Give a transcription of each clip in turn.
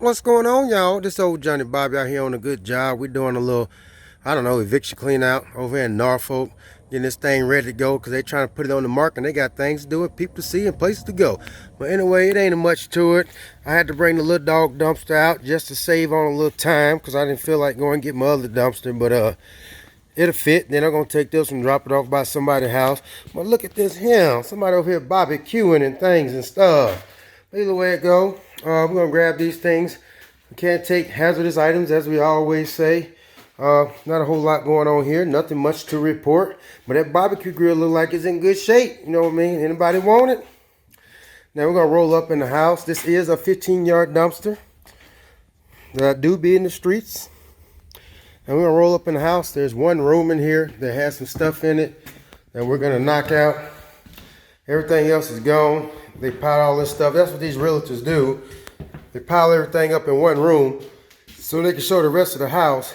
What's going on, y'all? This old Johnny Bobby out here on a good job. We're doing a little, I don't know, eviction clean out over here in Norfolk. Getting this thing ready to go because they're trying to put it on the market and they got things to do with people to see and places to go. But anyway, it ain't much to it. I had to bring the little dog dumpster out just to save on a little time because I didn't feel like going and get my other dumpster. But it'll fit. Then I'm going to take this and drop it off by somebody's house. But look at this here. Somebody over here barbecuing and things and stuff. Either way it go, we're going to grab these things. We can't take hazardous items, as we always say. Not a whole lot going on here. Nothing much to report. But that barbecue grill look like it's in good shape. You know what I mean? Anybody want it? Now we're going to roll up in the house. This is a 15-yard dumpster that do be in the streets. And we're going to roll up in the house. There's one room in here that has some stuff in it that we're going to knock out. Everything else is gone. They pile all this stuff. That's what these realtors do. They pile everything up in one room so they can show the rest of the house.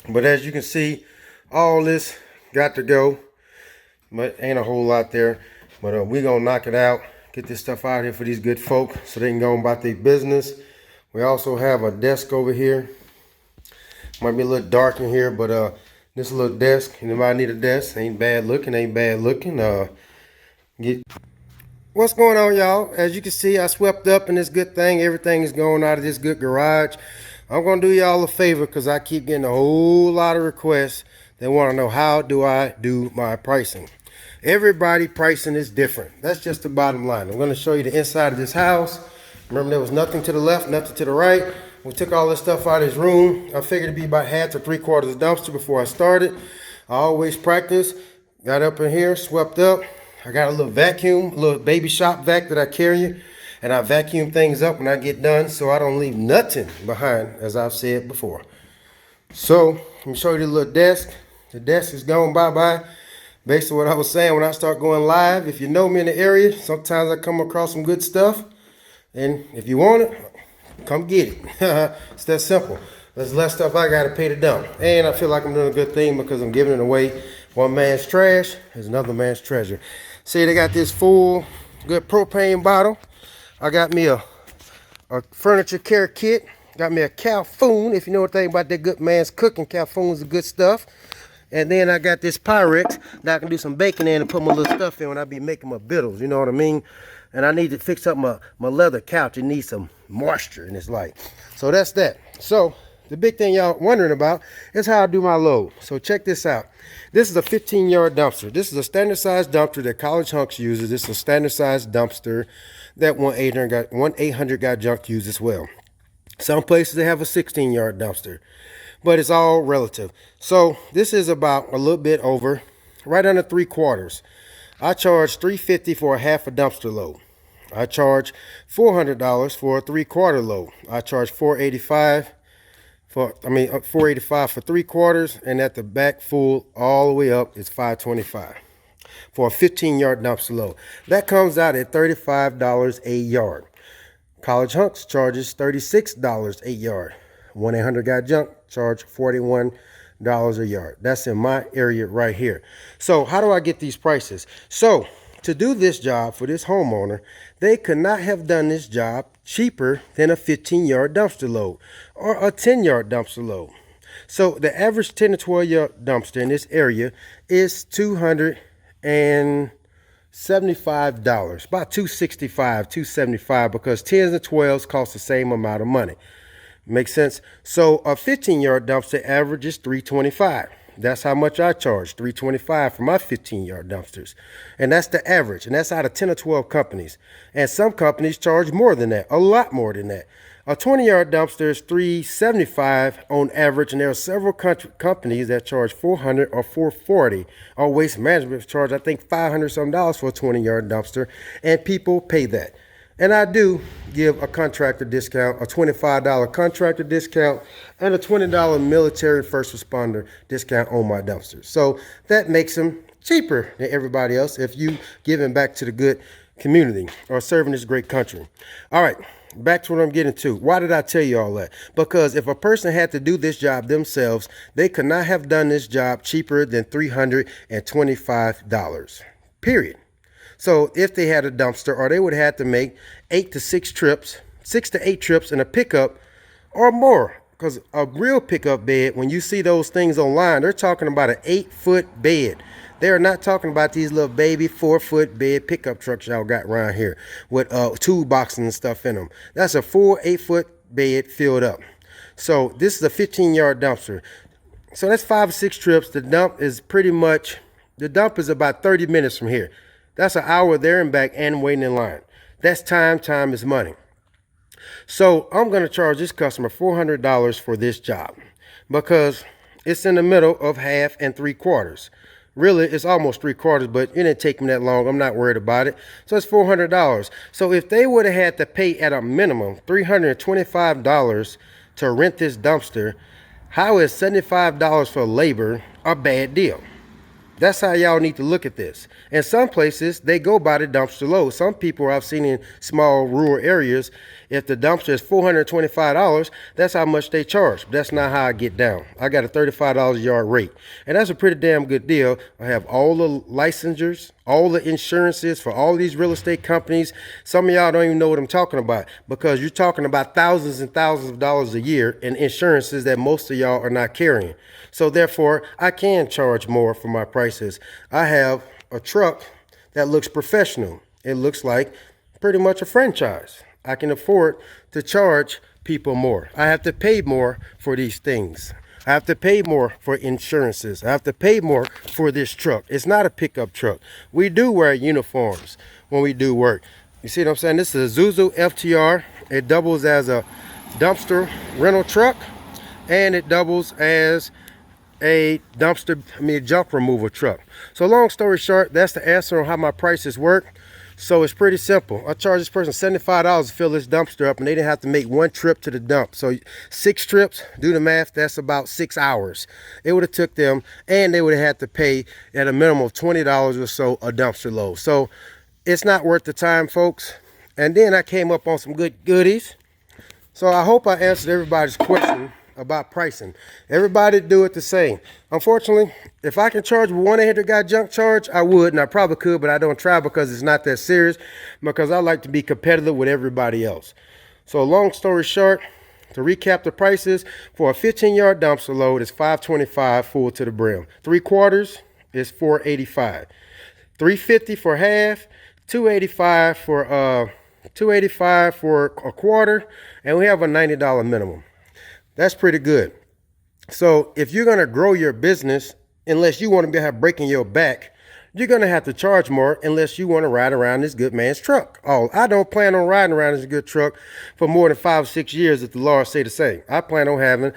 But as you can see, all this got to go. But ain't a whole lot there. But we're going to knock it out. Get this stuff out here for these good folk so they can go about their business. We also have a desk over here. Might be a little dark in here, but this little desk. Anybody need a desk? Ain't bad looking. What's going on, y'all? As you can see, I swept up in this good thing. Everything is going out of this good garage. I'm going to do y'all a favor because I keep getting a whole lot of requests. They want to know, how do I do my pricing? Everybody pricing is different. That's just the bottom line. I'm going to show you the inside of this house. Remember, there was nothing to the left, nothing to the right. We took all this stuff out of his room. I figured it'd be about half to 3/4 of the dumpster before I started. I always practice. Got up in here, swept up. I got a little vacuum, a little baby shop vac that I carry, and I vacuum things up when I get done so I don't leave nothing behind, as I've said before. So, let me show you the little desk. The desk is gone bye-bye. Based on what I was saying when I start going live, if you know me in the area, sometimes I come across some good stuff. And if you want it, come get it. It's that simple. There's less stuff I got to pay to dump. And I feel like I'm doing a good thing because I'm giving it away. One man's trash is another man's treasure. See, they got this full good propane bottle. I got me a furniture care kit. Got me a Calhoun. If you know anything about that good man's cooking, Calhoun's the good stuff. And then I got this Pyrex that I can do some baking in and put my little stuff in when I be making my biddles. You know what I mean? And I need to fix up my leather couch. It needs some moisture in its light. So that's that. So the big thing y'all wondering about is how I do my load. So check this out. This is a 15-yard dumpster. This is a standard size dumpster that College Hunks uses. This is a standard size dumpster that 1-800 got junk used as well. Some places they have a 16-yard dumpster, but it's all relative. So this is about a little bit over, right under 3/4. I charge $350 for a half a dumpster load. I charge $400 for a 3/4 load. I charge $485 for 3/4, and at the back full all the way up is $525 for a 15-yard dumpster load. That comes out at $35 a yard. College Hunks charges $36 a yard. 1-800 got junk charge $41 a yard. That's in my area right here. So how do I get these prices? So to do this job for this homeowner, they could not have done this job cheaper than a 15-yard dumpster load or a 10-yard dumpster load. So the average 10 to 12-yard dumpster in this area is $275, about $265, $275, because 10s and 12s cost the same amount of money. Makes sense? So a 15-yard dumpster average is $325. That's how much I charge, $325 for my 15-yard dumpsters. And that's the average. And that's out of 10 or 12 companies. And some companies charge more than that, a lot more than that. A 20-yard dumpster is $375 on average. And there are several companies that charge $400 or $440. Our Waste Management charge, I think, $500 some for a 20-yard dumpster. And people pay that. And I do give a contractor discount, a $25 contractor discount, and a $20 military first responder discount on my dumpsters. So that makes them cheaper than everybody else if you giving back to the good community or serving this great country. All right, back to what I'm getting to. Why did I tell you all that? Because if a person had to do this job themselves, they could not have done this job cheaper than $325, period. So if they had a dumpster, or they would have had to make 8 to 6 trips 6 to 8 trips in a pickup or more. Because a real pickup bed, when you see those things online, they're talking about an 8-foot bed. They're not talking about these little baby 4-foot bed pickup trucks y'all got around here with toolboxes and stuff in them. That's a full 8-foot bed filled up. So this is a 15-yard dumpster. So that's 5 or 6 trips. The dump is about 30 minutes from here. That's an hour there and back and waiting in line. That's time. Time is money. So I'm going to charge this customer $400 for this job because it's in the middle of half and 3/4. Really, it's almost 3/4, but it didn't take me that long. I'm not worried about it. So it's $400. So if they would have had to pay at a minimum $325 to rent this dumpster, how is $75 for labor a bad deal? That's how y'all need to look at this. In some places, they go by the dumpster load. Some people I've seen in small rural areas, if the dumpster is $425, that's how much they charge. But that's not how I get down. I got a $35 a yard rate. And that's a pretty damn good deal. I have all the licensures, all the insurances for all these real estate companies. Some of y'all don't even know what I'm talking about because you're talking about thousands and thousands of dollars a year in insurances that most of y'all are not carrying. So therefore, I can charge more for my prices. I have a truck that looks professional. It looks like pretty much a franchise. I can afford to charge people more. I have to pay more for these things. I have to pay more for insurances. I have to pay more for this truck. It's not a pickup truck. We do wear uniforms when we do work. You see what I'm saying? This is a Zuzu FTR. It doubles as a dumpster rental truck, and it doubles as a junk removal truck. So long story short, that's the answer on how my prices work. So it's pretty simple. I charge this person $75 to fill this dumpster up, and they didn't have to make one trip to the dump. So 6 trips, do the math, that's about 6 hours. It would have took them, and they would have had to pay at a minimum of $20 or so a dumpster load. So it's not worth the time, folks. And then I came up on some good goodies. So I hope I answered everybody's question about pricing. Everybody do it the same. Unfortunately, if I can charge with 1-800-GOT-JUNK charge, I would, and I probably could, but I don't try because it's not that serious, because I like to be competitive with everybody else. So long story short, to recap the prices, for a 15-yard dumpster load is $525 full to the brim. 3/4 is $485. $350 for half, $285 for a quarter, and we have a $90 minimum. That's pretty good. So if you're going to grow your business, unless you want to have breaking your back, you're going to have to charge more unless you want to ride around this good man's truck. Oh, I don't plan on riding around this good truck for more than 5 or 6 years if the law say the same. I plan on having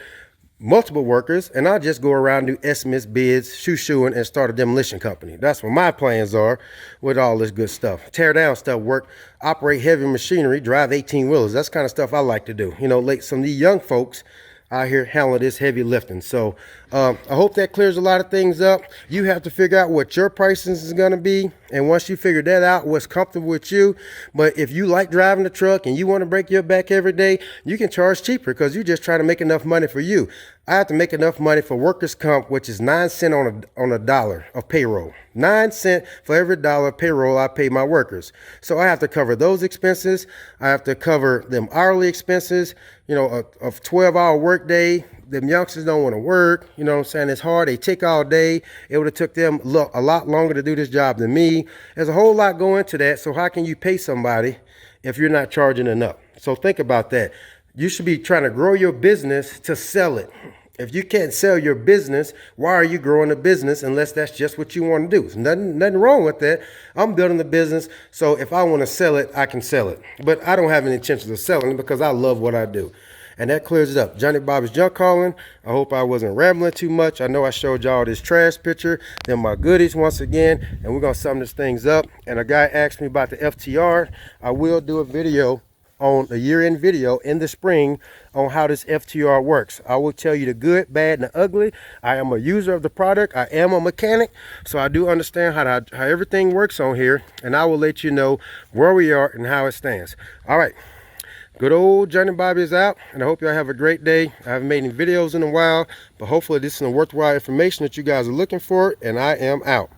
multiple workers, and I'll just go around, do estimates, bids, shoeing, and start a demolition company. That's what my plans are with all this good stuff. Tear down stuff, work, operate heavy machinery, drive 18-wheelers. That's the kind of stuff I like to do. You know, like some of these young folks out here handling this heavy lifting. So I hope that clears a lot of things up. You have to figure out what your pricing is going to be, and once you figure that out, what's comfortable with you. But if you like driving the truck and you want to break your back every day, you can charge cheaper because you're just trying to make enough money for you. I have to make enough money for workers' comp, which is 9 cents on a dollar of payroll. 9 cents for every dollar payroll I pay my workers. So I have to cover those expenses. I have to cover them hourly expenses. You know, a 12-hour work day. Them youngsters don't want to work. You know what I'm saying? It's hard. They take all day. It would have took them a lot longer to do this job than me. There's a whole lot going into that. So how can you pay somebody if you're not charging enough? So think about that. You should be trying to grow your business to sell it. If you can't sell your business, why are you growing a business unless that's just what you want to do? There's nothing wrong with that. I'm building a business, so if I want to sell it, I can sell it. But I don't have any intentions of selling it because I love what I do. And that clears it up. Johnny Bob's Junk Calling. I hope I wasn't rambling too much. I know I showed y'all this trash picture, then my goodies once again, and we're going to sum this things up. And a guy asked me about the FTR. I will do a video on a year-end video in the spring on how this FTR works. I will tell you the good, bad, and the ugly. I am a user of the product. I am a mechanic, so I do understand how everything works on here, and I will let you know where we are and how it stands. All right. Good old Johnny Bobby is out, and I hope y'all have a great day. I haven't made any videos in a while, but hopefully this is some worthwhile information that you guys are looking for, and I am out.